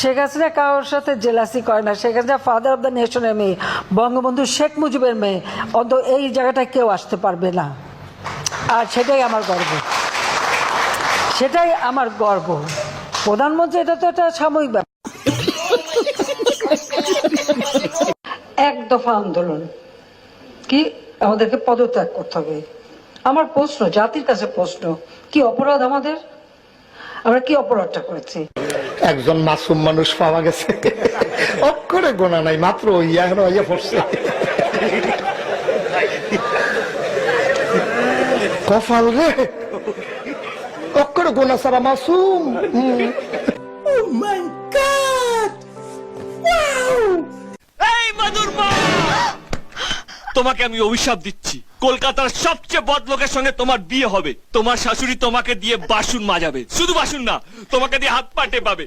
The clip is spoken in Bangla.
শেখ হাসিনা কারোর সাথে জেলাসি করে না। Sheikh Hasina father of the নেশনের মেয়ে, বঙ্গবন্ধু শেখ মুজিবের মেয়ে। অন্তত এই জায়গাটায় কেউ আসতে পারবে না। আর সেটাই আমার গর্ব, সেটাই আমার গর্ব। প্রধানমন্ত্রী এটা তো একটা সাময়িক ব্যাপার। এক দফা আন্দোলন কি আমাদেরকে পদত্যাগ করতে হবে। আমার প্রশ্ন, জাতির কাছে প্রশ্ন, কি অপরাধ আমাদের? আমরা কি অপরাধটা করেছি? একজন মাসুম মানুষ পাওয়া গেছে, অক্ষরে গোনা নাই, মাত্র ইয়া পড়ছে। কপাল রে, অক্ষরে গোনা ছাড়া মাসুম। এই মধুর মা, তোমাকে আমি অভিশাপ দিচ্ছি। কলকাতার সবচেয়ে বদ লোকের সঙ্গে তোমার বিয়ে হবে। তোমার শাশুড়ি তোমাকে দিয়ে বাসন মাজাবে, শুধু বাসন না, তোমাকে দিয়ে হাত পা টেপাবে।